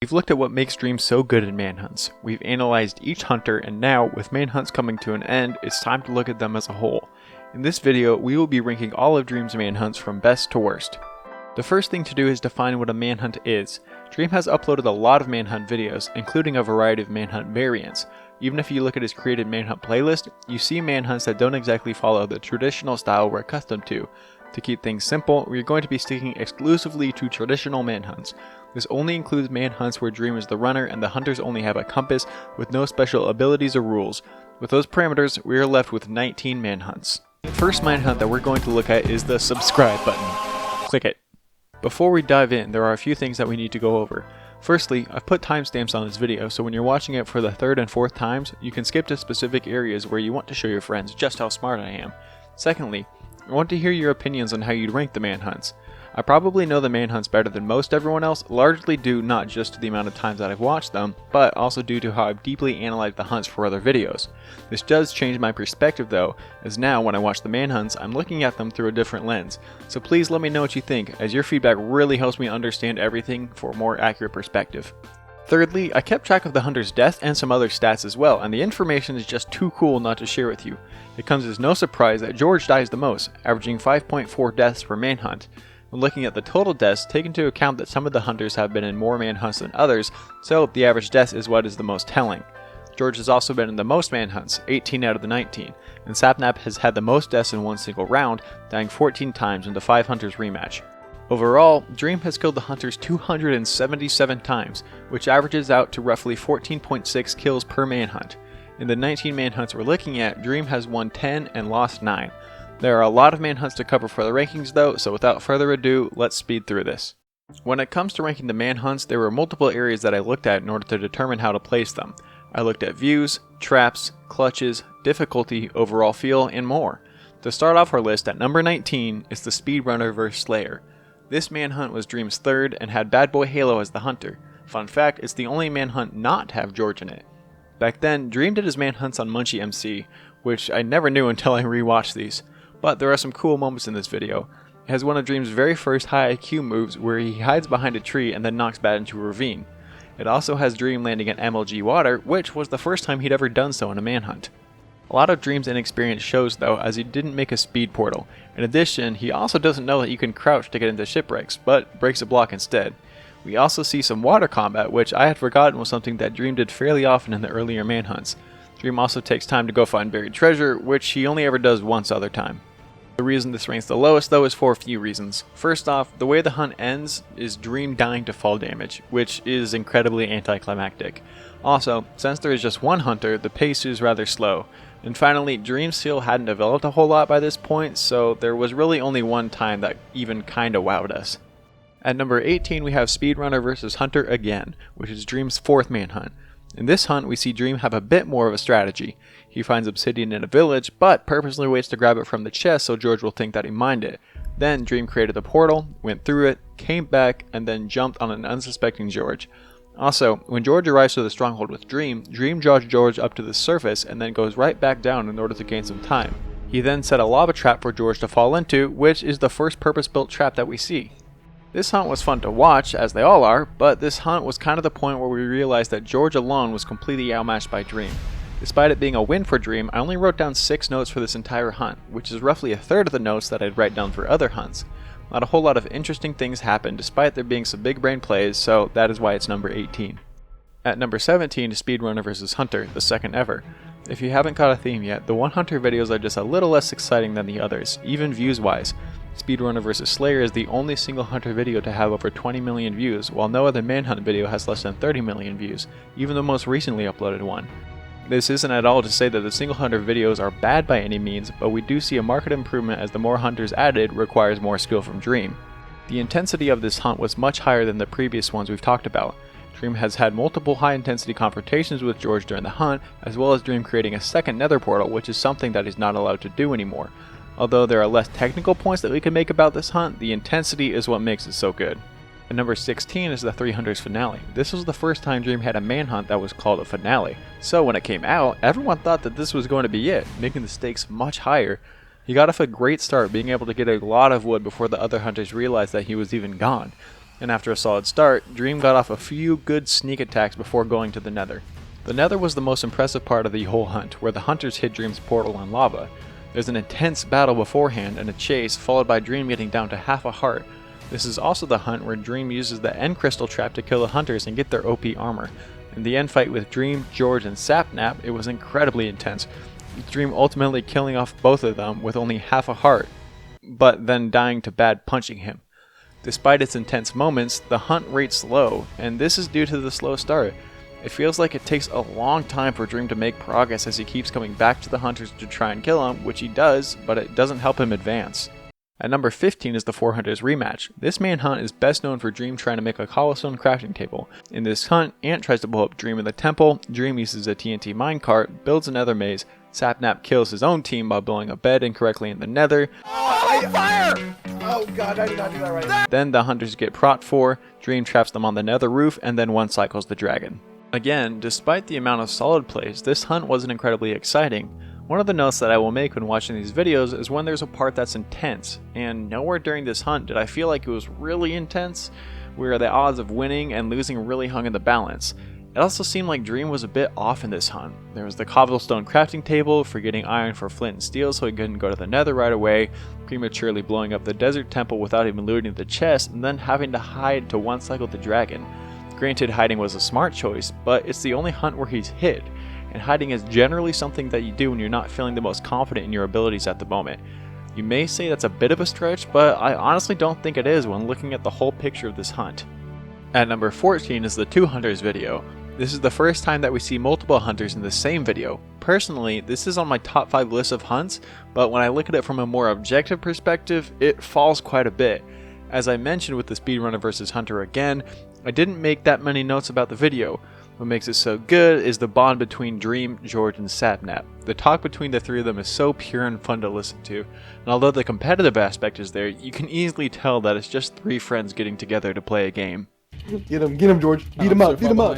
We've looked at what makes Dream so good in manhunts. We've analyzed each hunter, and now, with manhunts coming to an end, it's time to look at them as a whole. In this video, we will be ranking all of Dream's manhunts from best to worst. The first thing to do is define what a manhunt is. Dream has uploaded a lot of manhunt videos, including a variety of manhunt variants. Even if you look at his created manhunt playlist, you see manhunts that don't exactly follow the traditional style we're accustomed to. To keep things simple, we're going to be sticking exclusively to traditional manhunts. This only includes manhunts where Dream is the runner and the hunters only have a compass with no special abilities or rules. With those parameters, we are left with 19 manhunts. The first manhunt that we're going to look at is the subscribe button. Click it. Before we dive in, there are a few things that we need to go over. Firstly, I've put timestamps on this video, so when you're watching it for the third and fourth times, you can skip to specific areas where you want to show your friends just how smart I am. Secondly, I want to hear your opinions on how you'd rank the manhunts. I probably know the manhunts better than most everyone else, largely due not just to the amount of times that I've watched them, but also due to how I've deeply analyzed the hunts for other videos. This does change my perspective though, as now when I watch the manhunts, I'm looking at them through a different lens. So please let me know what you think, as your feedback really helps me understand everything for a more accurate perspective. Thirdly, I kept track of the hunter's death and some other stats as well, and the information is just too cool not to share with you. It comes as no surprise that George dies the most, averaging 5.4 deaths per manhunt. When looking at the total deaths, take into account that some of the hunters have been in more manhunts than others, so the average death is what is the most telling. George has also been in the most manhunts, 18 out of the 19, and Sapnap has had the most deaths in one single round, dying 14 times in the 5 Hunters rematch. Overall, Dream has killed the hunters 277 times, which averages out to roughly 14.6 kills per manhunt. In the 19 manhunts we're looking at, Dream has won 10 and lost 9. There are a lot of manhunts to cover for the rankings though, so without further ado, let's speed through this. When it comes to ranking the manhunts, there were multiple areas that I looked at in order to determine how to place them. I looked at views, traps, clutches, difficulty, overall feel, and more. To start off our list at number 19 is the Speedrunner vs Slayer. This manhunt was Dream's third and had Bad Boy Halo as the hunter. Fun fact, it's the only manhunt not to have George in it. Back then, Dream did his manhunts on Munchie MC, which I never knew until I rewatched these. But there are some cool moments in this video. It has one of Dream's very first high IQ moves where he hides behind a tree and then knocks Bad into a ravine. It also has Dream landing at MLG water, which was the first time he'd ever done so in a manhunt. A lot of Dream's inexperience shows though, as he didn't make a speed portal. In addition, he also doesn't know that you can crouch to get into shipwrecks, but breaks a block instead. We also see some water combat, which I had forgotten was something that Dream did fairly often in the earlier manhunts. Dream also takes time to go find buried treasure, which he only ever does once other time. The reason this ranks the lowest though is for a few reasons. First off, the way the hunt ends is Dream dying to fall damage, which is incredibly anticlimactic. Also, since there is just one hunter, the pace is rather slow. And finally, Dream still hadn't developed a whole lot by this point, so there was really only one time that even kinda wowed us. At number 18 we have Speedrunner vs Hunter again, which is Dream's fourth manhunt. In this hunt, we see Dream have a bit more of a strategy. He finds obsidian in a village, but purposely waits to grab it from the chest so George will think that he mined it. Then Dream created a portal, went through it, came back, and then jumped on an unsuspecting George. Also, when George arrives to the stronghold with Dream, Dream draws George up to the surface and then goes right back down in order to gain some time. He then set a lava trap for George to fall into, which is the first purpose-built trap that we see. This hunt was fun to watch, as they all are, but this hunt was kind of the point where we realized that George alone was completely outmatched by Dream. Despite it being a win for Dream, I only wrote down 6 notes for this entire hunt, which is roughly a third of the notes that I'd write down for other hunts. Not a whole lot of interesting things happened despite there being some big brain plays, so that is why it's number 18. At number 17 is Speedrunner vs Hunter, the second ever. If you haven't caught a theme yet, the one Hunter videos are just a little less exciting than the others, even views-wise. Speedrunner vs Slayer is the only single hunter video to have over 20 million views, while no other manhunt video has less than 30 million views, even the most recently uploaded one. This isn't at all to say that the single hunter videos are bad by any means, but we do see a marked improvement as the more hunters added requires more skill from Dream. The intensity of this hunt was much higher than the previous ones we've talked about. Dream has had multiple high intensity confrontations with George during the hunt, as well as Dream creating a second nether portal, which is something that he's not allowed to do anymore. Although there are less technical points that we can make about this hunt, the intensity is what makes it so good. At number 16 is the 3 Hunters finale. This was the first time Dream had a manhunt that was called a finale. So when it came out, everyone thought that this was going to be it, making the stakes much higher. He got off a great start, being able to get a lot of wood before the other hunters realized that he was even gone. and after a solid start, Dream got off a few good sneak attacks before going to the Nether. The Nether was the most impressive part of the whole hunt, where the hunters hid Dream's portal on lava. There's an intense battle beforehand and a chase, followed by Dream getting down to half a heart. This is also the hunt where Dream uses the end crystal trap to kill the hunters and get their OP armor. In the end fight with Dream, George, and Sapnap, it was incredibly intense, with Dream ultimately killing off both of them with only half a heart, but then dying to Bad punching him. Despite its intense moments, the hunt rates low, and this is due to the slow start. It feels like it takes a long time for Dream to make progress as he keeps coming back to the hunters to try and kill him, which he does, but it doesn't help him advance. At number 15 is the 4 Hunters rematch. This manhunt is best known for Dream trying to make a cobblestone crafting table. In this hunt, Ant tries to blow up Dream in the temple, Dream uses a TNT minecart, builds a nether maze, Sapnap kills his own team by blowing a bed incorrectly in the nether. Oh, fire! Oh god, I did not do that right. Then the hunters get prot 4, Dream traps them on the nether roof, and then one cycles the dragon. Again, despite the amount of solid plays, this hunt wasn't incredibly exciting. One of the notes that I will make when watching these videos is when there's a part that's intense, and nowhere during this hunt did I feel like it was really intense, where the odds of winning and losing really hung in the balance. It also seemed like Dream was a bit off in this hunt. There was the cobblestone crafting table, forgetting iron for flint and steel so he couldn't go to the nether right away, prematurely blowing up the desert temple without even looting the chest, and then having to hide to one cycle the dragon. Granted, hiding was a smart choice, but it's the only hunt where he's hid, and hiding is generally something that you do when you're not feeling the most confident in your abilities at the moment. You may say that's a bit of a stretch, but I honestly don't think it is when looking at the whole picture of this hunt. At number 14 is the 2 Hunters video. This is the first time that we see multiple hunters in the same video. Personally, this is on my top 5 list of hunts, but when I look at it from a more objective perspective, it falls quite a bit. As I mentioned with the Speedrunner vs Hunter again, I didn't make that many notes about the video. What makes it so good is the bond between Dream, George, and Sapnap. The talk between the three of them is so pure and fun to listen to, and although the competitive aspect is there, you can easily tell that it's just 3 friends getting together to play a game. Get him, George. Beat him up, beat him up.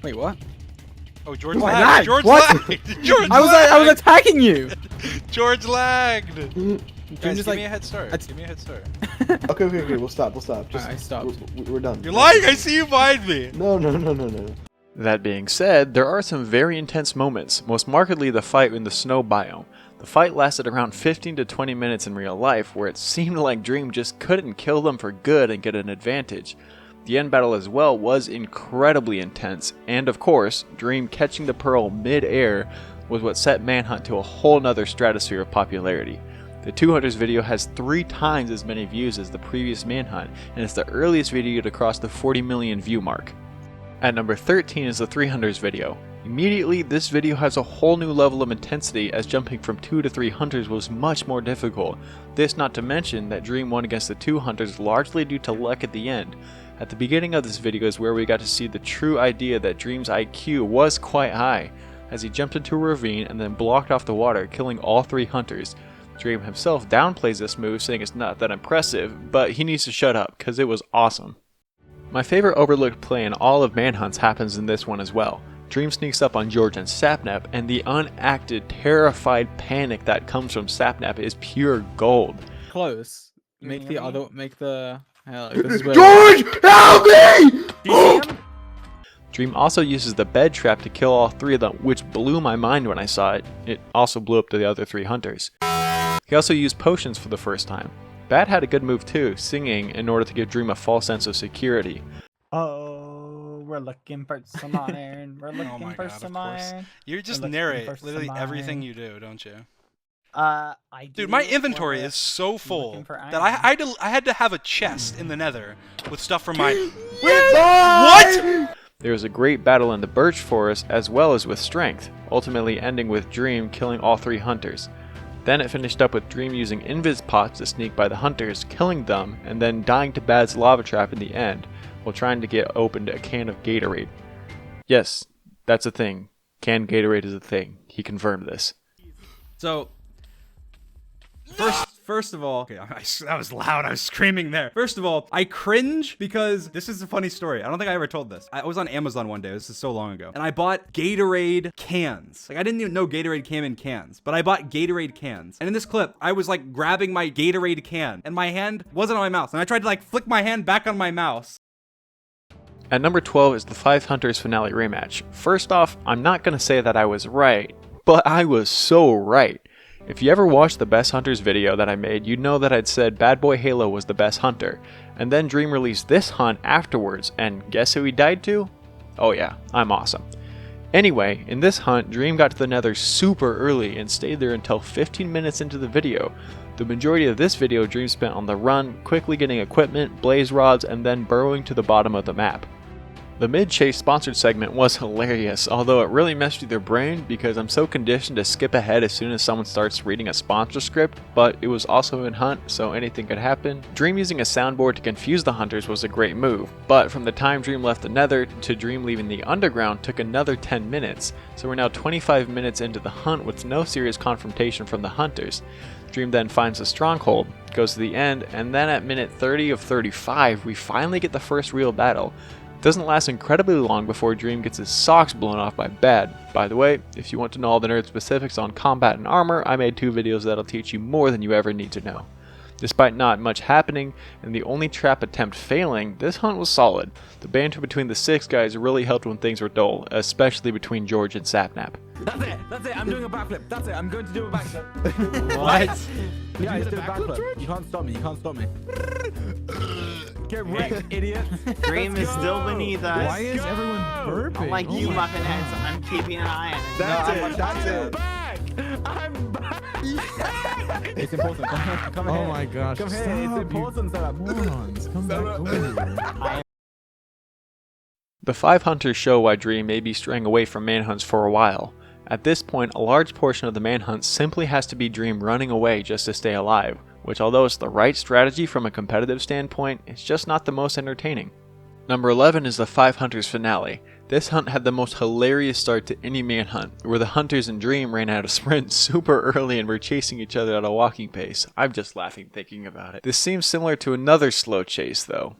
Wait, what? Oh, George lagged. George lagged. George I was attacking you. George lagged. Guys, just give me a head start. Give me a head start. Okay, we'll stop. Just I stopped. We're done. You're lying. I see you behind me. No. That being said, there are some very intense moments, most markedly the fight in the snow biome. The fight lasted around 15 to 20 minutes in real life, where it seemed like Dream just couldn't kill them for good and get an advantage. The end battle as well was incredibly intense, and of course, Dream catching the pearl mid-air was what set Manhunt to a whole nother stratosphere of popularity. The 2 Hunters video has 3 times as many views as the previous Manhunt, and it's the earliest video to cross the 40 million view mark. At number 13 is the 3 Hunters video. Immediately, this video has a whole new level of intensity as jumping from 2 to 3 Hunters was much more difficult. This not to mention that Dream won against the 2 Hunters largely due to luck at the end. At the beginning of this video is where we got to see the true idea that Dream's IQ was quite high, as he jumped into a ravine and then blocked off the water, killing all 3 Hunters. Dream himself downplays this move, saying it's not that impressive, but he needs to shut up, cause it was awesome. My favorite overlooked play in all of Manhunts happens in this one as well. Dream sneaks up on George and Sapnap, and the unacted, terrified panic that comes from Sapnap is pure gold. Close. Make the other. Make the. George, help me! Dream also uses the bed trap to kill all 3 of them, which blew my mind when I saw it. It also blew up to the other 3 hunters. He also used potions for the first time. Bad had a good move too, singing in order to give Dream a false sense of security. Oh, we're looking for some iron. We're looking for some iron. You just narrate literally everything you do, don't you? I do. Dude, my inventory is so full that I had to have a chest in the nether with stuff from my... What? There was a great battle in the birch forest as well as with strength, ultimately ending with Dream killing all 3 hunters. Then it finished up with Dream using invis pots to sneak by the hunters, killing them, and then dying to Bad's lava trap in the end, while trying to get opened a can of Gatorade. Yes, that's a thing. Canned Gatorade is a thing. He confirmed this. So, First of all, okay, that was loud. I was screaming there. First of all, I cringe because this is a funny story. I don't think I ever told this. I was on Amazon one day. This is so long ago. And I bought Gatorade cans. Like, I didn't even know Gatorade came in cans, but I bought Gatorade cans. And in this clip, I was like grabbing my Gatorade can and my hand wasn't on my mouse. And I tried to like flick my hand back on my mouse. At number 12 is the 5 Hunters finale rematch. First off, I'm not going to say that I was right, but I was so right. If you ever watched the Best Hunters video that I made, you'd know that I'd said Bad Boy Halo was the best hunter, and then Dream released this hunt afterwards, and guess who he died to? Oh yeah, I'm awesome. Anyway, in this hunt, Dream got to the Nether super early and stayed there until 15 minutes into the video. The majority of this video Dream spent on the run, quickly getting equipment, blaze rods, and then burrowing to the bottom of the map. The mid-chase sponsored segment was hilarious, although it really messed with your brain because I'm so conditioned to skip ahead as soon as someone starts reading a sponsor script, but it was also in Hunt, so anything could happen. Dream using a soundboard to confuse the hunters was a great move, but from the time Dream left the Nether to Dream leaving the underground took another 10 minutes, so we're now 25 minutes into the hunt with no serious confrontation from the hunters. Dream then finds a stronghold, goes to the end, and then at minute 30 of 35 we finally get the first real battle. It doesn't last incredibly long before Dream gets his socks blown off by Bad. By the way, if you want to know all the nerd specifics on combat and armor, I made 2 videos that'll teach you more than you ever need to know. Despite not much happening, and the only trap attempt failing, this hunt was solid. The banter between the 6 guys really helped when things were dull, especially between George and Sapnap. That's it, I'm doing a backflip. That's it, I'm going to do a backflip. What? Yeah, I did a backflip. You can't stop me, Get wrecked, idiot. Dream is still beneath us. Why is everyone burping? Unlike you, muffin heads, I'm keeping an eye on it. That's it. I'm back. It's important. Come here. Oh my gosh. Come here. Stop, It's important. you morons. Come back over here. The 5 hunters show why Dream may be straying away from manhunts for a while. At this point, a large portion of the manhunt simply has to be Dream running away just to stay alive, which although it's the right strategy from a competitive standpoint, it's just not the most entertaining. Number 11 is the 5 Hunters finale. This hunt had the most hilarious start to any manhunt, where the hunters and Dream ran out of sprint super early and were chasing each other at a walking pace. I'm just laughing thinking about it. This seems similar to another slow chase though.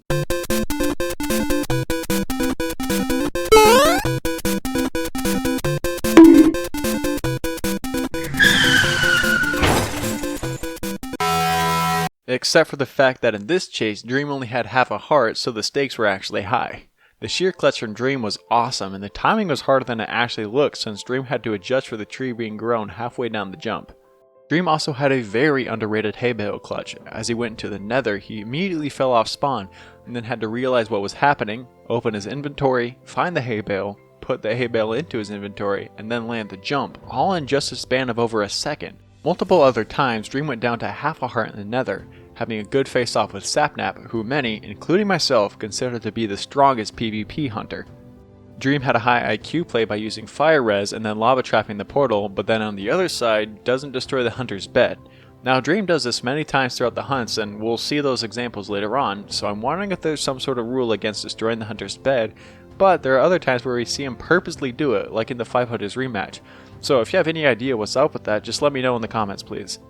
Except for the fact that in this chase, Dream only had half a heart, so the stakes were actually high. The sheer clutch from Dream was awesome, and the timing was harder than it actually looked since Dream had to adjust for the tree being grown halfway down the jump. Dream also had a very underrated hay bale clutch. As he went into the Nether, he immediately fell off spawn, and then had to realize what was happening, open his inventory, find the hay bale, put the hay bale into his inventory, and then land the jump, all in just a span of over a second. Multiple other times, Dream went down to half a heart in the Nether, having a good face-off with Sapnap, who many, including myself, consider to be the strongest PvP hunter. Dream had a high IQ play by using fire res and then lava trapping the portal, but then on the other side, doesn't destroy the hunter's bed. Now Dream does this many times throughout the hunts, and we'll see those examples later on, so I'm wondering if there's some sort of rule against destroying the hunter's bed, but there are other times where we see him purposely do it, like in the 5 Hunters rematch. So if you have any idea what's up with that, just let me know in the comments please.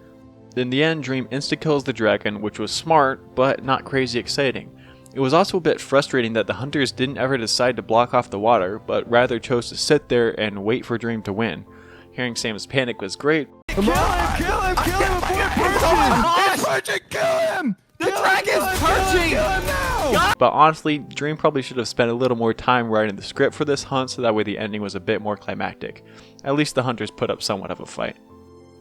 In the end, Dream insta-kills the dragon, which was smart, but not crazy exciting. It was also a bit frustrating that the hunters didn't ever decide to block off the water, but rather chose to sit there and wait for Dream to win. Hearing Sam's panic was great. Come on! Kill him before he punches! Kill him! The dragon's punching! But honestly, Dream probably should have spent a little more time writing the script for this hunt so that way the ending was a bit more climactic. At least the hunters put up somewhat of a fight.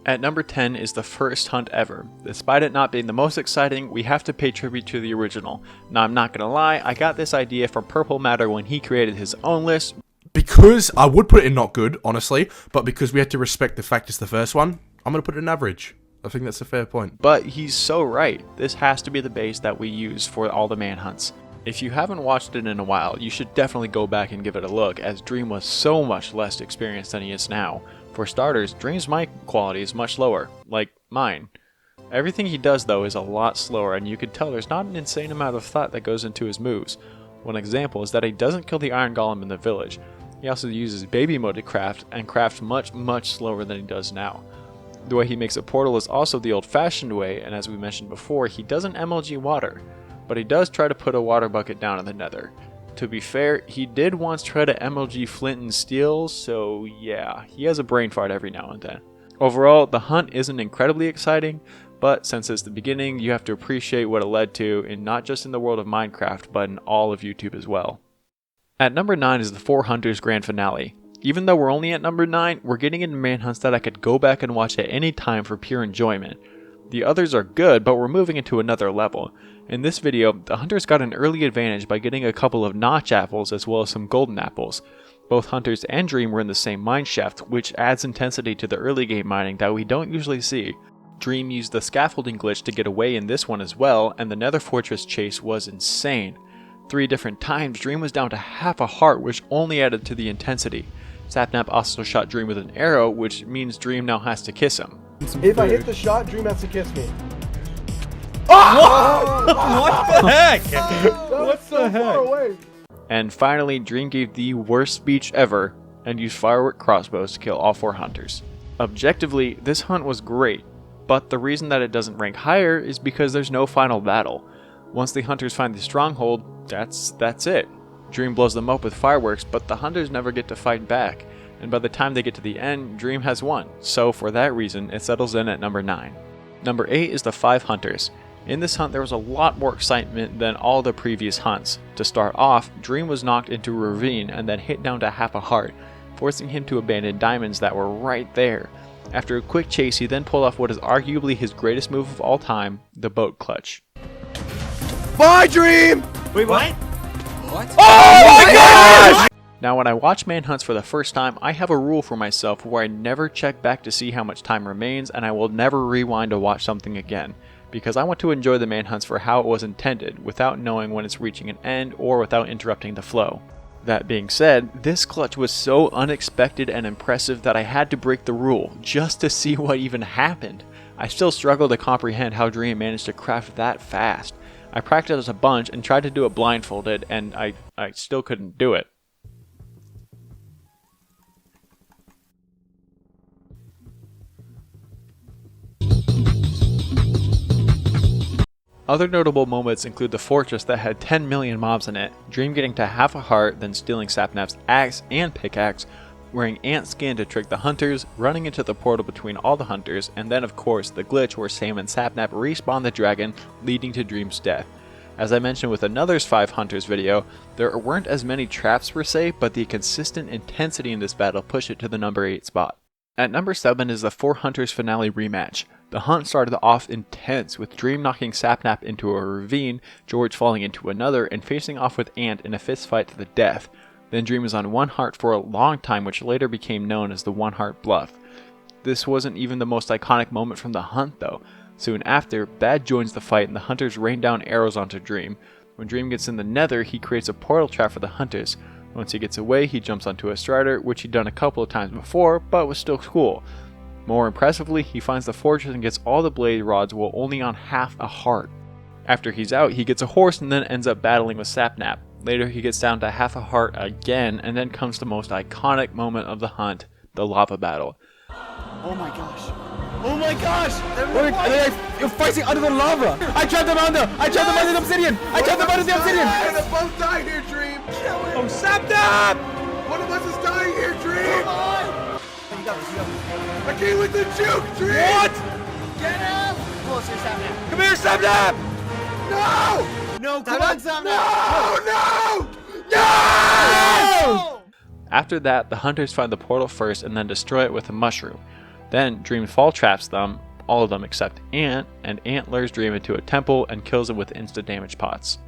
At number 10 is the first hunt ever. Despite it not being the most exciting, we have to pay tribute to the original. Now I'm not gonna lie, I got this idea from Purple Matter when he created his own list. Because I would put it in not good, honestly, but because we had to respect the fact it's the first one, I'm gonna put it in average. I think that's a fair point. But he's so right. This has to be the base that we use for all the manhunts. If you haven't watched it in a while, you should definitely go back and give it a look, as Dream was so much less experienced than he is now. For starters, Dream's mic quality is much lower, like mine. Everything he does though is a lot slower, and you can tell there's not an insane amount of thought that goes into his moves. One example is that he doesn't kill the iron golem in the village. He also uses baby mode to craft, and crafts much slower than he does now. The way he makes a portal is also the old-fashioned way, and as we mentioned before, he doesn't MLG water, but he does try to put a water bucket down in the nether. To be fair, he did once try to MLG flint and steel, so yeah, he has a brain fart every now and then. Overall, the hunt isn't incredibly exciting, but since it's the beginning, you have to appreciate what it led to, and not just in the world of Minecraft, but in all of YouTube as well. At number 9 is the 4 Hunters Grand Finale. Even though we're only at number 9, we're getting into manhunts that I could go back and watch at any time for pure enjoyment. The others are good, but we're moving into another level. In this video, the hunters got an early advantage by getting a couple of notch apples as well as some golden apples. Both Hunters and Dream were in the same mineshaft, which adds intensity to the early game mining that we don't usually see. Dream used the scaffolding glitch to get away in this one as well, and the Nether Fortress chase was insane. 3 different times, Dream was down to half a heart, which only added to the intensity. Sapnap also shot Dream with an arrow, which means Dream now has to kiss him. If I hit the shot, Dream has to kiss me. What the heck? What the heck? Far away. And finally, Dream gave the worst speech ever and used firework crossbows to kill all 4 hunters. Objectively, this hunt was great, but the reason that it doesn't rank higher is because there's no final battle. Once the hunters find the stronghold, that's it. Dream blows them up with fireworks, but the hunters never get to fight back, and by the time they get to the end, Dream has won, so for that reason, it settles in at number 9. Number 8 is the 5 Hunters. In this hunt, there was a lot more excitement than all the previous hunts. To start off, Dream was knocked into a ravine and then hit down to half a heart, forcing him to abandon diamonds that were right there. After a quick chase, he then pulled off what is arguably his greatest move of all time, the boat clutch. Bye, Dream! Wait, what? What? Oh my gosh! Now when I watch manhunts for the first time, I have a rule for myself where I never check back to see how much time remains, and I will never rewind to watch something again, because I want to enjoy the manhunts for how it was intended, without knowing when it's reaching an end or without interrupting the flow. That being said, this clutch was so unexpected and impressive that I had to break the rule, just to see what even happened. I still struggle to comprehend how Dream managed to craft that fast. I practiced a bunch and tried to do it blindfolded, and I still couldn't do it. Other notable moments include the fortress that had 10 million mobs in it, Dream getting to half a heart, then stealing Sapnap's axe and pickaxe, wearing ant skin to trick the hunters, running into the portal between all the hunters, and then of course the glitch where Sam and Sapnap respawn the dragon, leading to Dream's death. As I mentioned with another's 5 Hunters video, there weren't as many traps per se, but the consistent intensity in this battle pushed it to the number 8 spot. At number 7 is the 4 Hunters Finale Rematch. The hunt started off intense, with Dream knocking Sapnap into a ravine, George falling into another, and facing off with Ant in a fistfight to the death. Then Dream was on 1 heart for a long time, which later became known as the 1 heart bluff. This wasn't even the most iconic moment from the hunt though. Soon after, Bad joins the fight and the hunters rain down arrows onto Dream. When Dream gets in the nether, he creates a portal trap for the hunters. Once he gets away, he jumps onto a strider, which he'd done a couple of times before, but was still cool. More impressively, he finds the fortress and gets all the blade rods while only on half a heart. After he's out, he gets a horse and then ends up battling with Sapnap. Later, he gets down to half a heart again, and then comes the most iconic moment of the hunt, the lava battle. Oh my gosh. Oh my gosh! You're fighting under the lava! I trapped them under! I trapped them under the obsidian! I trapped them under the obsidian! We're gonna both die here, Dream! Oh, Sapnap! One of us is dying here, Dream! Come on! You got this, you got this. I came with the juke, Dream! What? Get him! Closer, Sapnap. Come here, Sapnap! No! No, come on, Sapnap. No! No! After that, the hunters find the portal first and then destroy it with a mushroom. Then Dream fall traps them, all of them except Ant, and Ant lures Dream into a temple and kills him with instant damage pots.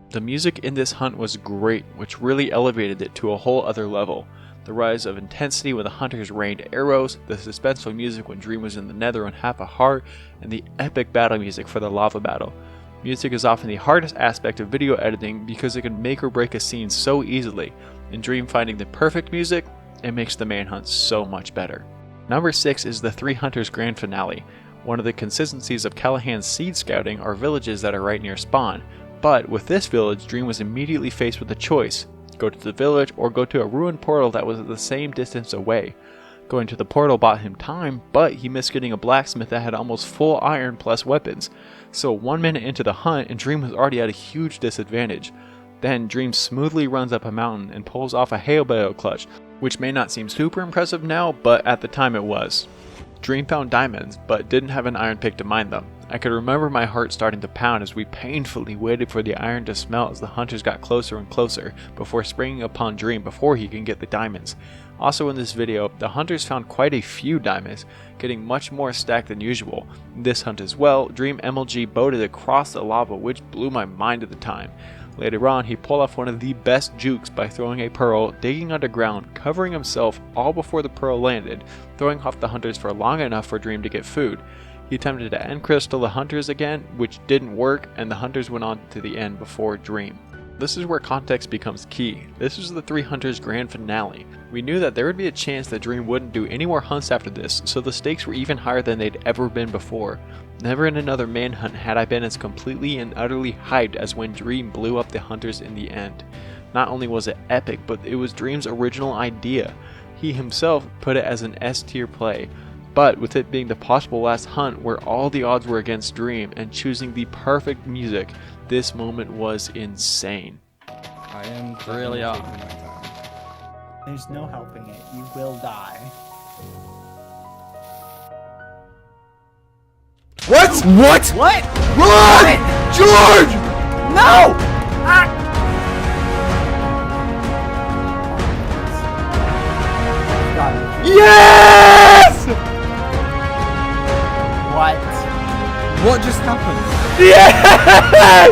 The music in this hunt was great, which really elevated it to a whole other level. The rise of intensity when the hunters rained arrows, the suspenseful music when Dream was in the nether on half a heart, and the epic battle music for the lava battle. Music is often the hardest aspect of video editing because it can make or break a scene so easily. In Dream finding the perfect music, it makes the manhunt so much better. Number 6 is the 3 Hunters Grand Finale. One of the consistencies of Callahan's seed scouting are villages that are right near spawn, but with this village, Dream was immediately faced with a choice: go to the village or go to a ruined portal that was at the same distance away. Going to the portal bought him time, but he missed getting a blacksmith that had almost full iron plus weapons. So 1 minute into the hunt and Dream was already at a huge disadvantage. Then Dream smoothly runs up a mountain and pulls off a hail clutch, which may not seem super impressive now, but at the time it was. Dream found diamonds, but didn't have an iron pick to mine them. I could remember my heart starting to pound as we painfully waited for the iron to smelt as the hunters got closer and closer before springing upon Dream before he can get the diamonds. Also in this video, the hunters found quite a few diamonds, getting much more stacked than usual. In this hunt as well, Dream MLG boated across the lava, which blew my mind at the time. Later on, he pulled off one of the best jukes by throwing a pearl, digging underground, covering himself all before the pearl landed, throwing off the hunters for long enough for Dream to get food. He attempted to end crystal the hunters again, which didn't work, and the hunters went on to the end before Dream. This is where context becomes key. This was the 3 hunters grand finale. We knew that there would be a chance that Dream wouldn't do any more hunts after this, so the stakes were even higher than they'd ever been before. Never in another manhunt had I been as completely and utterly hyped as when Dream blew up the hunters in the end. Not only was it epic, but it was Dream's original idea. He himself put it as an S tier play. But with it being the possible last hunt where all the odds were against Dream and choosing the perfect music, this moment was insane. I am Really taking are. my time. There's no helping it. You will die. What? What? What? Run! George! No! Ah! Yes! What? What just happened? Yes!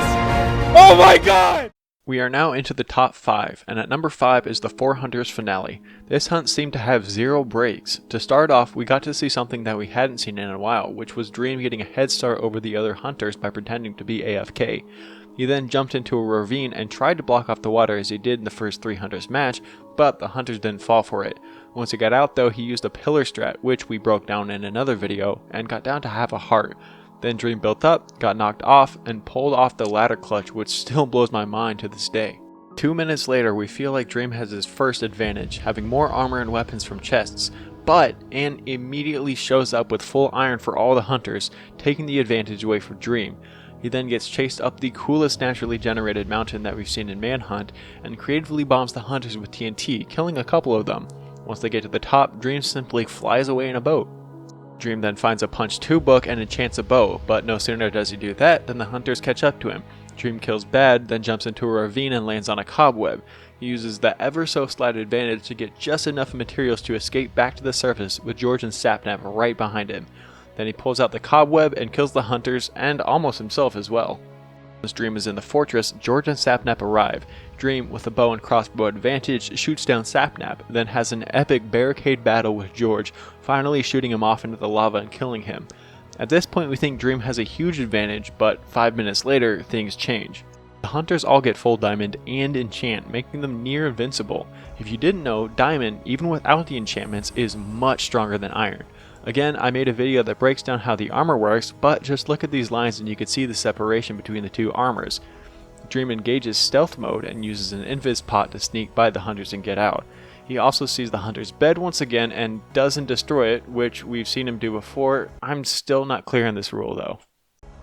Oh my god! We are now into the top 5, and at number 5 is the 4 Hunters finale. This hunt seemed to have 0 breaks. To start off, we got to see something that we hadn't seen in a while, which was Dream getting a head start over the other hunters by pretending to be AFK. He then jumped into a ravine and tried to block off the water as he did in the first 3 hunters match, but the hunters didn't fall for it. Once he got out though, he used a pillar strat, which we broke down in another video, and got down to half a heart. Then Dream built up, got knocked off, and pulled off the ladder clutch, which still blows my mind to this day. 2 minutes later, we feel like Dream has his first advantage, having more armor and weapons from chests, but Ann immediately shows up with full iron for all the hunters, taking the advantage away from Dream. He then gets chased up the coolest naturally generated mountain that we've seen in Manhunt, and creatively bombs the hunters with TNT, killing a couple of them. Once they get to the top, Dream simply flies away in a boat. Dream then finds a punch 2 book and enchants a bow, but no sooner does he do that than the hunters catch up to him. Dream kills Bad, then jumps into a ravine and lands on a cobweb. He uses the ever so slight advantage to get just enough materials to escape back to the surface with George and Sapnap right behind him. Then he pulls out the cobweb and kills the hunters and almost himself as well. As Dream is in the fortress, George and Sapnap arrive. Dream, with a bow and crossbow advantage, shoots down Sapnap, then has an epic barricade battle with George, finally shooting him off into the lava and killing him. At this point we think Dream has a huge advantage, but 5 minutes later, things change. The hunters all get full diamond and enchant, making them near invincible. If you didn't know, diamond, even without the enchantments, is much stronger than iron. Again, I made a video that breaks down how the armor works, but just look at these lines and you can see the separation between the 2 armors. Dream engages stealth mode and uses an invis pot to sneak by the hunters and get out. He also sees the hunter's bed once again and doesn't destroy it, which we've seen him do before. I'm still not clear on this rule though.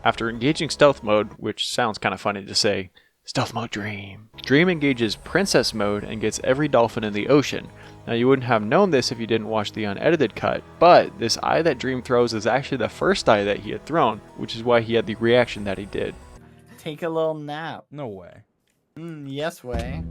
After engaging stealth mode, which sounds kind of funny to say, stealth mode Dream. Dream engages princess mode and gets every dolphin in the ocean. Now you wouldn't have known this if you didn't watch the unedited cut, but this eye that Dream throws is actually the first eye that he had thrown, which is why he had the reaction that he did. Take a little nap. No way. Yes way.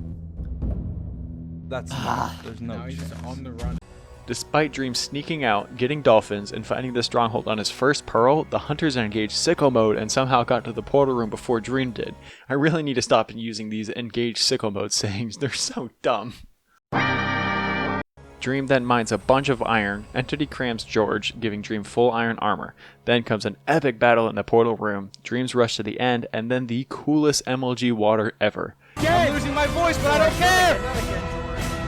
That's not. There's no Now he's chance. just on the run. Despite Dream sneaking out, getting dolphins, and finding the stronghold on his first pearl, the hunters engaged sicko mode and somehow got to the portal room before Dream did. I really need to stop using these engaged sicko mode sayings, they're so dumb. Dream then mines a bunch of iron, Entity crams George, giving Dream full iron armor. Then comes an epic battle in the portal room, Dream's rush to the end, and then the coolest MLG water ever. I'm losing my voice, but I don't care!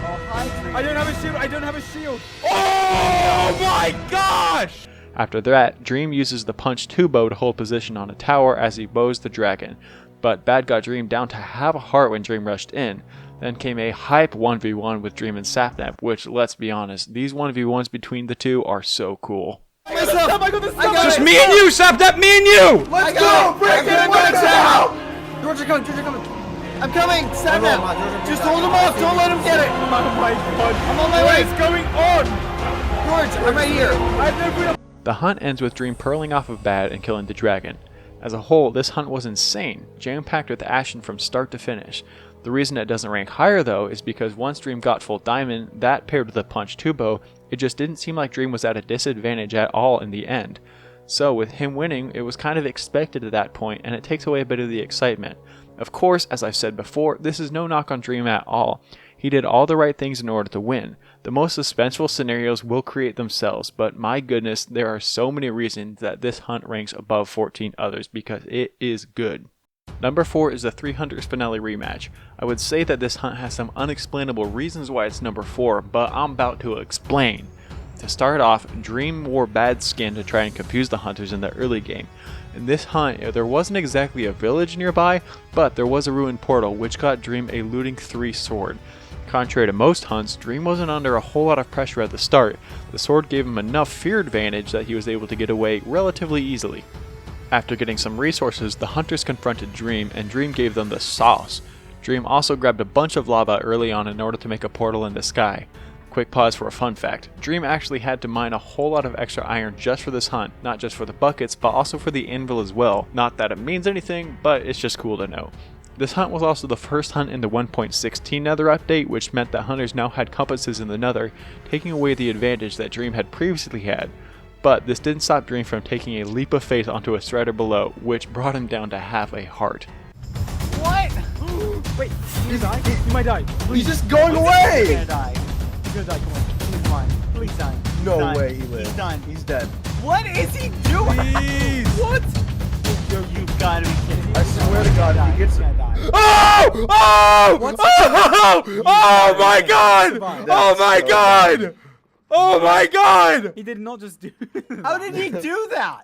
Oh, hi, Dream. I don't have a shield, I don't have a shield! Oh my gosh! After that, Dream uses the punch 2 bow to hold position on a tower as he bows the dragon, but Bad got Dream down to half a heart when Dream rushed in. Then came a hype 1v1 with Dream and Sapnap, which, let's be honest, these 1v1s between the two are so cool. Just me and you, Sapnap, me and you! Let's go! Break it out! George, you're coming, I'm coming! Sapnap! Just hold him off, don't let him get it! Oh my god. I'm on my way! What is going on? George, I'm right here! The hunt ends with Dream pearling off of Bad and killing the dragon. As a whole, this hunt was insane, jam-packed with action from start to finish. The reason it doesn't rank higher though is because once Dream got full diamond, that paired with the punch 2 bow, it just didn't seem like Dream was at a disadvantage at all in the end. So with him winning, it was kind of expected at that point, and it takes away a bit of the excitement. Of course, as I've said before, this is no knock on Dream at all. He did all the right things in order to win. The most suspenseful scenarios will create themselves, but my goodness, there are so many reasons that this hunt ranks above 14 others because it is good. Number 4 is the 300 finale rematch. I would say that this hunt has some unexplainable reasons why it's number 4, but I'm about to explain. To start off, Dream wore Bad skin to try and confuse the hunters in the early game. In this hunt, there wasn't exactly a village nearby, but there was a ruined portal which got Dream a looting 3 sword. Contrary to most hunts, Dream wasn't under a whole lot of pressure at the start. The sword gave him enough fear advantage that he was able to get away relatively easily. After getting some resources, the hunters confronted Dream, and Dream gave them the sauce. Dream also grabbed a bunch of lava early on in order to make a portal in the sky. Quick pause for a fun fact. Dream actually had to mine a whole lot of extra iron just for this hunt, not just for the buckets, but also for the anvil as well. Not that it means anything, but it's just cool to know. This hunt was also the first hunt in the 1.16 Nether update, which meant that hunters now had compasses in the Nether, taking away the advantage that Dream had previously had. But this didn't stop Dream from taking a leap of faith onto a strider below, which brought him down to half a heart. What? Wait, you die? You might die. He's just going away! He's gonna die. He's gonna die, come on. Please die. Please die. No Done. way he lives. He's done. He's dead. What is he doing? Please. What? You've gotta be kidding me. I swear to God, if he gets gonna die. Oh! Oh! What's Oh my god! Oh my god! Oh my god! He did not just do How did he do that?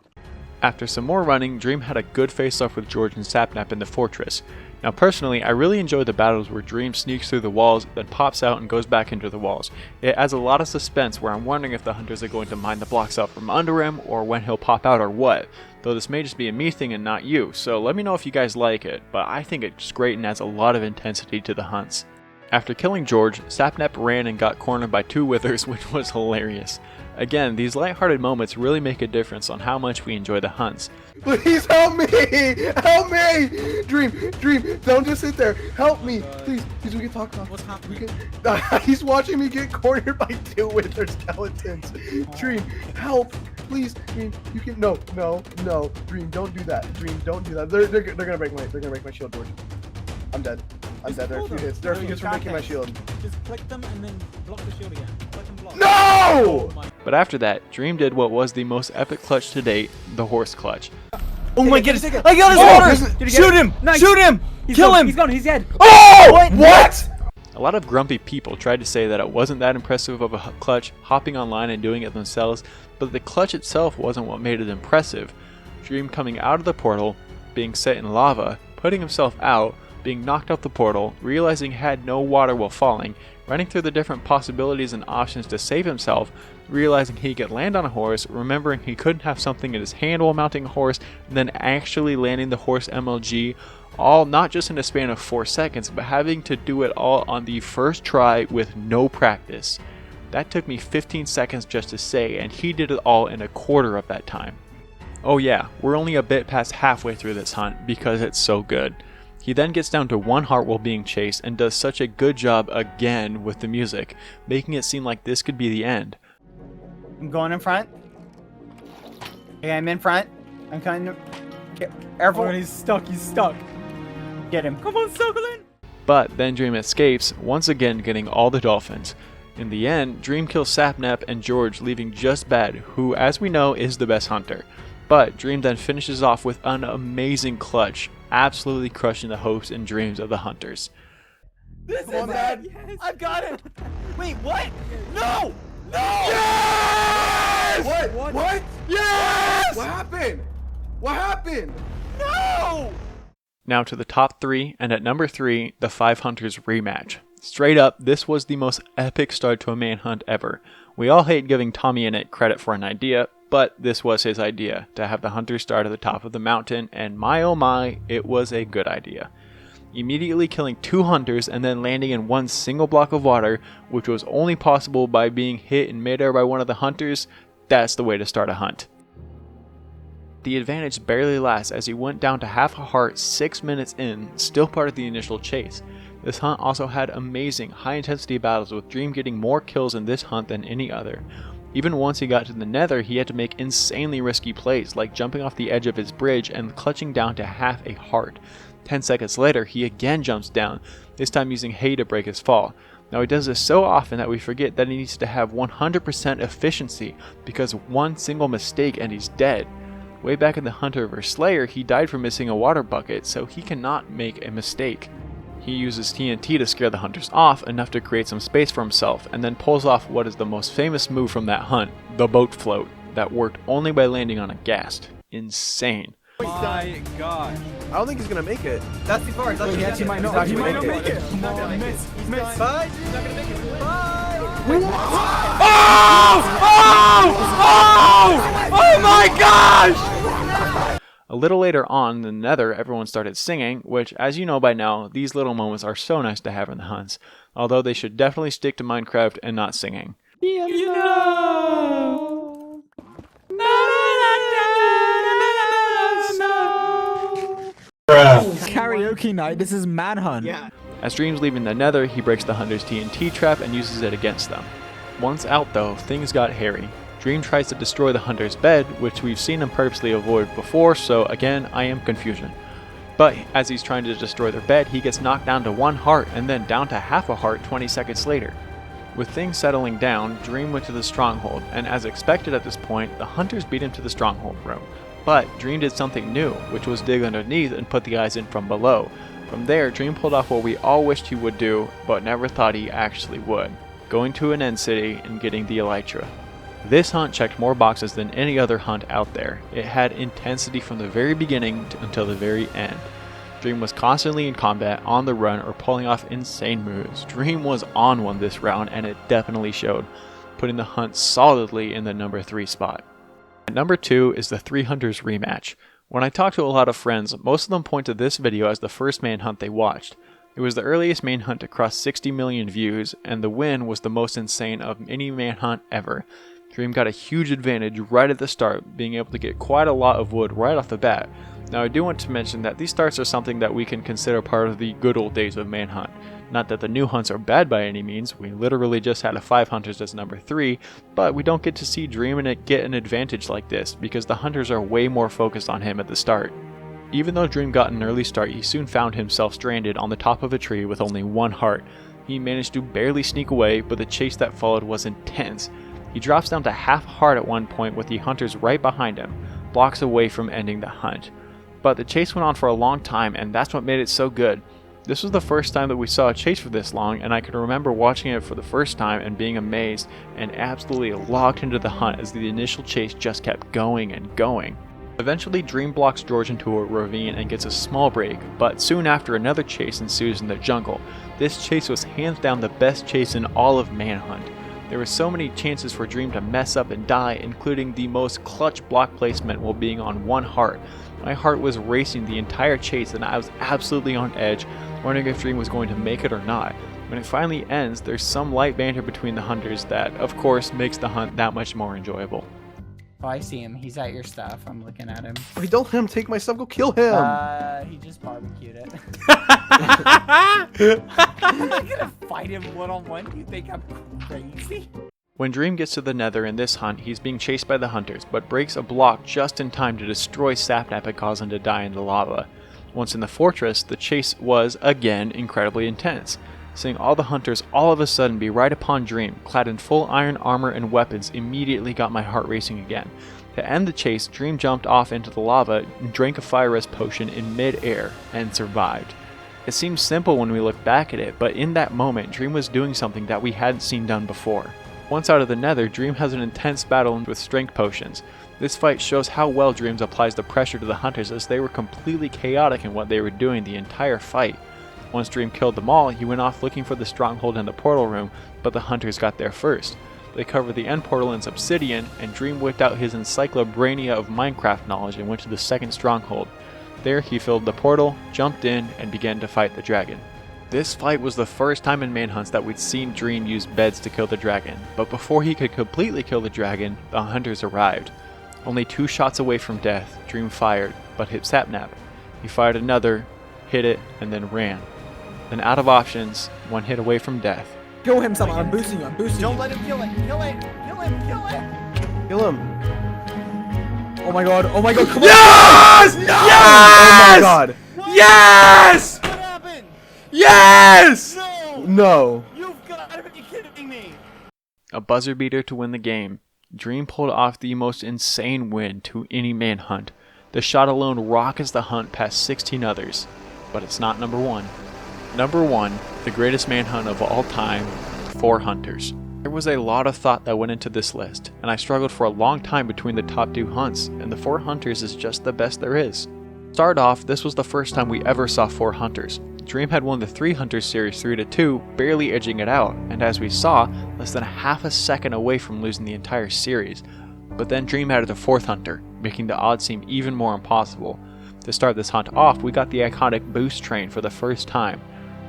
After some more running, Dream had a good face-off with George and Sapnap in the fortress. Now personally, I really enjoy the battles where Dream sneaks through the walls, then pops out and goes back into the walls. It adds a lot of suspense where I'm wondering if the hunters are going to mine the blocks out from under him, or when he'll pop out or what. Though this may just be a me thing and not you, so let me know if you guys like it, but I think it's great and adds a lot of intensity to the hunts. After killing George, Sapnap ran and got cornered by 2 withers, which was hilarious. Again, these lighthearted moments really make a difference on how much we enjoy the hunts. Please help me! Help me! Dream, don't just sit there. Help me, please. We can talk. What's happening? He's watching me get cornered by 2 wither skeletons. Dream, help, please. Dream, you can. No. Dream, don't do that. Dream, don't do that. They're gonna break my shield, George. I'm dead. There are a few hits. There are a few hits for breaking my shield. Just click them and then block the shield again. Click and block. No! But after that, Dream did what was the most epic clutch to date, the horse clutch. Oh my goodness! I got his water! Shoot him! Shoot him! Kill him! He's gone. He's dead. Oh! What? A lot of grumpy people tried to say that it wasn't that impressive of a clutch, hopping online and doing it themselves, but the clutch itself wasn't what made it impressive. Dream coming out of the portal, being set in lava, putting himself out, being knocked out the portal, realizing he had no water while falling, running through the different possibilities and options to save himself, realizing he could land on a horse, remembering he couldn't have something in his hand while mounting a horse, and then actually landing the horse MLG, all not just in a span of 4 seconds, but having to do it all on the first try with no practice. That took me 15 seconds just to say, and he did it all in a quarter of that time. Oh yeah, we're only a bit past halfway through this hunt because it's so good. He then gets down to 1 heart while being chased and does such a good job again with the music, making it seem like this could be the end. I'm going in front. Okay, I'm in front. I'm kind of careful. Oh, he's stuck. He's stuck. Get him. Come on, circle in. But then Dream escapes, once again getting all the dolphins. In the end, Dream kills Sapnap and George, leaving just Bad, who, as we know, is the best hunter. But Dream then finishes off with an amazing clutch, absolutely crushing the hopes and dreams of the hunters. This Come on, Bad. Yes. I've got it. Wait, what? No! No! Yes! What? Yes! What happened? What happened? No! Now to the top 3, and at number 3, the 5 hunters rematch. Straight up, this was the most epic start to a manhunt ever. We all hate giving Tommy and it credit for an idea, but this was his idea, to have the hunters start at the top of the mountain, and my oh my, it was a good idea. Immediately killing 2 hunters and then landing in one single block of water, which was only possible by being hit in midair by one of the hunters, that's the way to start a hunt. The advantage barely lasts as he went down to half a heart 6 minutes in, still part of the initial chase. This hunt also had amazing high-intensity battles, with Dream getting more kills in this hunt than any other. Even once he got to the nether, he had to make insanely risky plays, like jumping off the edge of his bridge and clutching down to half a heart. 10 seconds later, he again jumps down, this time using hay to break his fall. Now he does this so often that we forget that he needs to have 100% efficiency, because one single mistake and he's dead. Way back in the Hunter vs Slayer, he died from missing a water bucket, so he cannot make a mistake. He uses TNT to scare the hunters off, enough to create some space for himself, and then pulls off what is the most famous move from that hunt, the boat float, that worked only by landing on a ghast. Insane. My gosh. I don't think he's gonna make it. That's too far. He actually might not. He might not make it. He's not gonna miss. He's missed. Bye. He's not gonna make it. Bye. Oh my gosh! A little later on in the nether, everyone started singing, which, as you know by now, these little moments are so nice to have in the hunts, although they should definitely stick to Minecraft and not singing. You know. Karaoke night. This is Manhunt. Yeah. As Dream's leaving the nether, he breaks the hunter's TNT trap and uses it against them. Once out though, things got hairy. Dream tries to destroy the hunter's bed, which we've seen him purposely avoid before, so again, I am confusion. But as he's trying to destroy their bed, he gets knocked down to 1 heart and then down to half a heart 20 seconds later. With things settling down, Dream went to the stronghold, and as expected at this point, the hunters beat him to the stronghold room. But Dream did something new, which was dig underneath and put the guys in from below. From there, Dream pulled off what we all wished he would do, but never thought he actually would. Going to an end city and getting the elytra. This hunt checked more boxes than any other hunt out there. It had intensity from the very beginning until the very end. Dream was constantly in combat, on the run, or pulling off insane moves. Dream was on one this round, and it definitely showed, putting the hunt solidly in the number 3 spot. At number 2 is the 3 Hunters rematch. When I talk to a lot of friends, most of them point to this video as the first manhunt they watched. It was the earliest manhunt to cross 60 million views, and the win was the most insane of any manhunt ever. Dream got a huge advantage right at the start, being able to get quite a lot of wood right off the bat. Now I do want to mention that these starts are something that we can consider part of the good old days of Manhunt. Not that the new hunts are bad by any means, we literally just had a 5 Hunters as number 3, but we don't get to see Dream and it get an advantage like this, because the hunters are way more focused on him at the start. Even though Dream got an early start, he soon found himself stranded on the top of a tree with only 1 heart. He managed to barely sneak away, but the chase that followed was intense. He drops down to half a heart at one point with the hunters right behind him, blocks away from ending the hunt. But the chase went on for a long time, and that's what made it so good. This was the first time that we saw a chase for this long, and I can remember watching it for the first time and being amazed and absolutely locked into the hunt as the initial chase just kept going and going. Eventually, Dream blocks George into a ravine and gets a small break, but soon after another chase ensues in the jungle. This chase was hands down the best chase in all of Manhunt. There were so many chances for Dream to mess up and die, including the most clutch block placement while being on 1 heart. My heart was racing the entire chase and I was absolutely on edge, wondering if Dream was going to make it or not. When it finally ends, there's some light banter between the hunters that, of course, makes the hunt that much more enjoyable. Oh, I see him. He's at your stuff. I'm looking at him. Wait, don't let him take my stuff. Go kill him. He just barbecued it. I'm not gonna fight him one-on-one. Do you think I'm crazy? When Dream gets to the nether in this hunt, he's being chased by the hunters, but breaks a block just in time to destroy Sapnap and cause him to die in the lava. Once in the fortress, the chase was, again, incredibly intense. Seeing all the hunters all of a sudden be right upon Dream, clad in full iron armor and weapons, immediately got my heart racing again. To end the chase, Dream jumped off into the lava and drank a fire rest potion in mid-air, and survived. It seems simple when we look back at it, but in that moment, Dream was doing something that we hadn't seen done before. Once out of the nether, Dream has an intense battle with strength potions. This fight shows how well Dreams applies the pressure to the hunters, as they were completely chaotic in what they were doing the entire fight. Once Dream killed them all, he went off looking for the stronghold in the portal room, but the hunters got there first. They covered the end portal in obsidian, and Dream whipped out his encyclopedia of Minecraft knowledge and went to the second stronghold. There he filled the portal, jumped in, and began to fight the dragon. This fight was the first time in Manhunts that we'd seen Dream use beds to kill the dragon, but before he could completely kill the dragon, the hunters arrived. Only 2 shots away from death, Dream fired, but hit Sapnap. He fired another, hit it, and then ran. Then out of options, 1 hit away from death. Kill him, someone. I'm boosting you. I'm boosting you. Don't let him kill it. Kill it. Kill him. Kill it. Kill him. Oh my god. Oh my god. Come Yes! on. Yes! Oh my god. Yes! What happened? Yes! No. No. You've got to be kidding me. A buzzer beater to win the game. Dream pulled off the most insane win to any manhunt. The shot alone rockets the hunt past 16 others. But it's not number 1. Number 1, the greatest manhunt of all time, 4 hunters. There was a lot of thought that went into this list, and I struggled for a long time between the top 2 hunts, and the 4 hunters is just the best there is. Start off, this was the first time we ever saw 4 hunters. Dream had won the 3 hunters series 3-2, barely edging it out, and as we saw, less than half a second away from losing the entire series. But then Dream added the 4th hunter, making the odds seem even more impossible. To start this hunt off, we got the iconic boost train for the first time.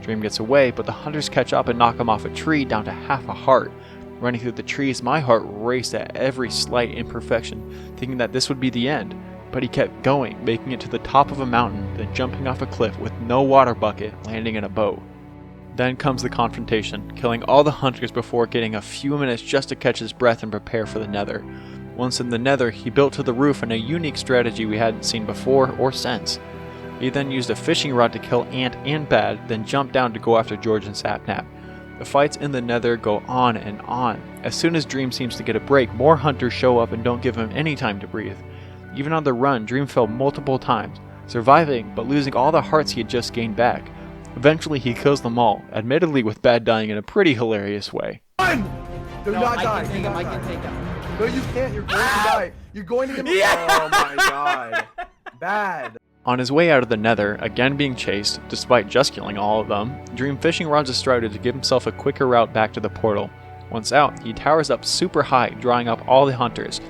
Dream gets away, but the hunters catch up and knock him off a tree down to half a heart. Running through the trees, my heart raced at every slight imperfection, thinking that this would be the end. But he kept going, making it to the top of a mountain, then jumping off a cliff with no water bucket, landing in a boat. Then comes the confrontation, killing all the hunters before getting a few minutes just to catch his breath and prepare for the nether. Once in the nether, he built to the roof in a unique strategy we hadn't seen before or since. He then used a fishing rod to kill Ant and Bad, then jumped down to go after George and Sapnap. The fights in the nether go on and on. As soon as Dream seems to get a break, more hunters show up and don't give him any time to breathe. Even on the run, Dream fell multiple times, surviving but losing all the hearts he had just gained back. Eventually he kills them all, admittedly with Bad dying in a pretty hilarious way. Run! Do No, not I die. can Do take him. not I can die. take him. No, you can't. You're going to die. You're going to get. Oh my god. Bad. On his way out of the nether, again being chased, despite just killing all of them, Dream fishing rods Astrida to give himself a quicker route back to the portal. Once out, he towers up super high, drawing up all the hunters.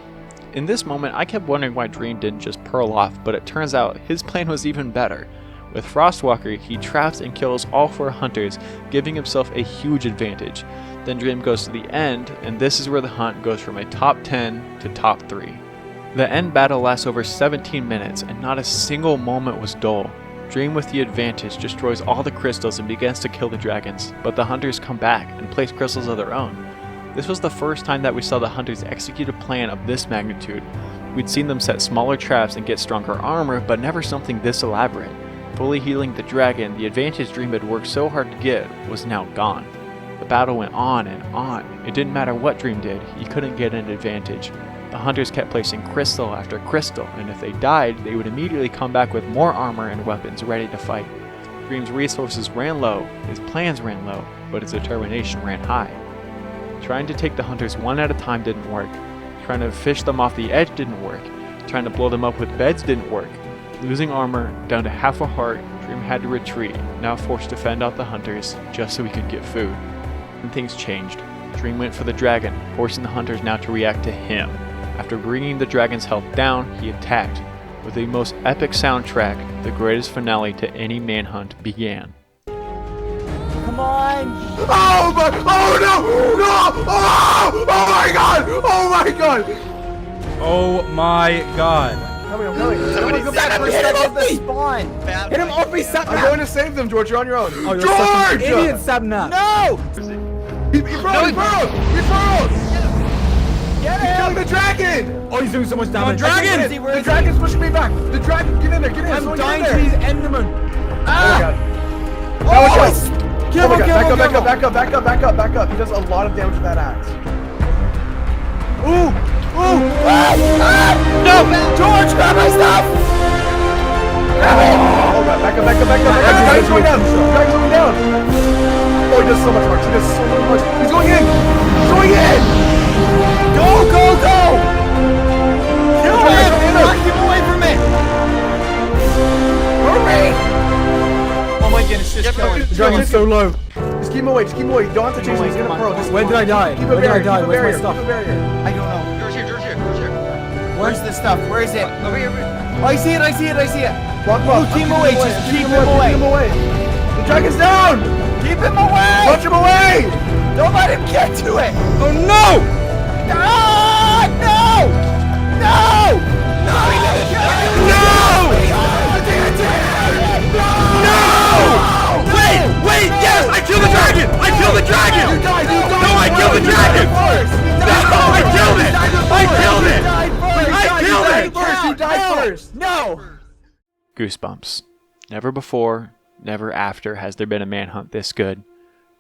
In this moment, I kept wondering why Dream didn't just pearl off, but it turns out his plan was even better. With Frostwalker, he traps and kills all 4 hunters, giving himself a huge advantage. Then Dream goes to the end, and this is where the hunt goes from a top 10 to top 3. The end battle lasts over 17 minutes, and not a single moment was dull. Dream with the advantage destroys all the crystals and begins to kill the dragons, but the hunters come back and place crystals of their own. This was the first time that we saw the hunters execute a plan of this magnitude. We'd seen them set smaller traps and get stronger armor, but never something this elaborate. Fully healing the dragon, the advantage Dream had worked so hard to get was now gone. The battle went on and on. It didn't matter what Dream did, he couldn't get an advantage. The hunters kept placing crystal after crystal, and if they died, they would immediately come back with more armor and weapons ready to fight. Dream's resources ran low, his plans ran low, but his determination ran high. Trying to take the hunters one at a time didn't work. Trying to fish them off the edge didn't work. Trying to blow them up with beds didn't work. Losing armor, down to half a heart, Dream had to retreat, now forced to fend off the hunters just so he could get food. And things changed. Dream went for the dragon, forcing the hunters now to react to him. After bringing the dragon's health down, he attacked. With the most epic soundtrack, the greatest finale to any manhunt began. Come on. Oh my! Oh no! No! Oh! Oh my god! Oh my god! Oh my god. I'm coming. Somebody go back first. That's the spawn. Hit him off me, Sapnap. I'm going to save them, George. You're on your own. Oh, you're such an George! idiot, Sapnap. No. He froze! He froze! He froze! Get He's him. killing the dragon! Oh, he's doing so much damage. Dragon! The dragon's pushing me back! The dragon! Get in there! Get in there! I'm Someone dying get to in these there! Endermen. Oh my god! That was Careful, careful, careful. Back up! He does a lot of damage with that axe. Ooh! Ooh! No! George, grab my stuff! Oh god, back up! Dragon's going down! Dragon's going down! Oh, he does so much work! He does so much! He's going in! He's going in! Go! Kill him! Knock him away from it! Hurry! Oh my goodness, just kill him. so low. Just keep him away. Just keep him away. You don't have to chase him. He's gonna pro. Just Where did I die? keep a Where did I barrier. die? Keep a Where's my barrier. stuff? Keep a barrier. I don't know. George here, George here, George here. Where's the stuff? Where is it? Over here. Oh, I see it, I see it, I see it. Block him up. Keep him away, just keep him away. Keep him away. The dragon's down. Keep him away! Punch him away. Don't let him get to it! Oh no! Ah, no! No! No! He let it go! No! Wait! Yes! I killed the dragon! I killed the dragon! You died. You died. No, I killed the dragon! No, I killed it! I killed it! I killed it! You died first. No! Goosebumps. Never before, never after has there been a manhunt this good.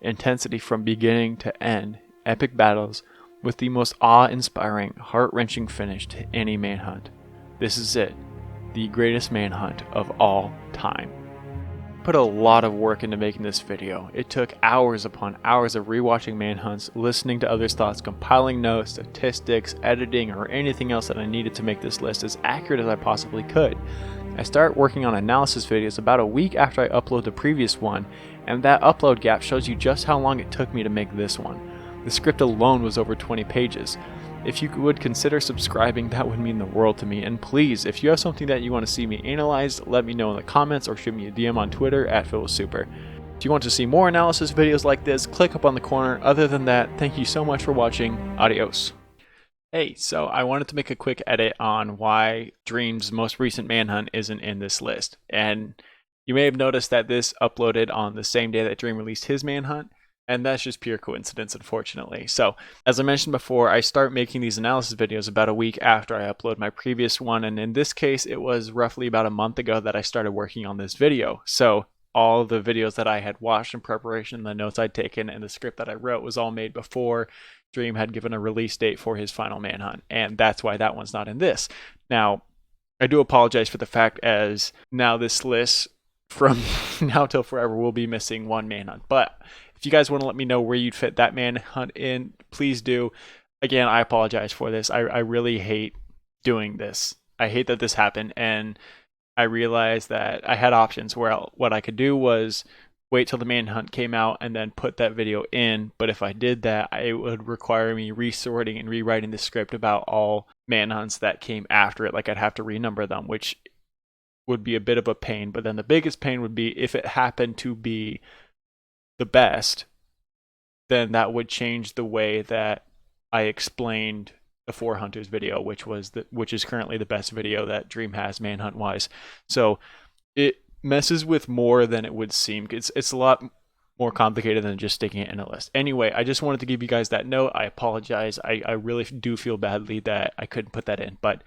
Intensity from beginning to end, epic battles with the most awe-inspiring, heart-wrenching finish to any manhunt. This is it, the greatest manhunt of all time. Put a lot of work into making this video. It took hours upon hours of rewatching manhunts, listening to others' thoughts, compiling notes, statistics, editing, or anything else that I needed to make this list as accurate as I possibly could. I start working on analysis videos about a week after I upload the previous one, and that upload gap shows you just how long it took me to make this one. The script alone was over 20 pages. If you would consider subscribing, that would mean the world to me. And please, if you have something that you want to see me analyze, let me know in the comments or shoot me a DM on Twitter @PhilSuper. If you want to see more analysis videos like this, click up on the corner. Other than that, thank you so much for watching. Adios. Hey, so I wanted to make a quick edit on why Dream's most recent manhunt isn't in this list. And you may have noticed that this uploaded on the same day that Dream released his manhunt. And that's just pure coincidence, unfortunately. So, as I mentioned before, I start making these analysis videos about a week after I upload my previous one. And in this case, it was roughly about a month ago that I started working on this video. So, all the videos that I had watched in preparation, the notes I'd taken, and the script that I wrote was all made before Dream had given a release date for his final manhunt. And that's why that one's not in this. Now, I do apologize for the fact as now this list from now till forever will be missing one manhunt. But if you guys want to let me know where you'd fit that manhunt in, please do. Again, I apologize for this. I really hate doing this. I hate that this happened, and I realized that I had options where what I could do was wait till the manhunt came out and then put that video in. But if I did that, it would require me resorting and rewriting the script about all manhunts that came after it. Like I'd have to renumber them, which would be a bit of a pain. But then the biggest pain would be if it happened to be the best, then that would change the way that I explained the Four Hunters video, which is currently the best video that Dream has manhunt wise. So it messes with more than it would seem. It's a lot more complicated than just sticking it in a list. Anyway, I just wanted to give you guys that note. I apologize. I really do feel badly that I couldn't put that in, but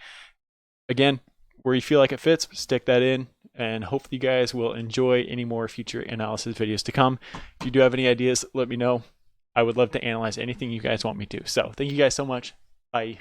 again, where you feel like it fits, stick that in, and hopefully you guys will enjoy any more future analysis videos to come. If you do have any ideas, let me know. I would love to analyze anything you guys want me to. So thank you guys so much. Bye.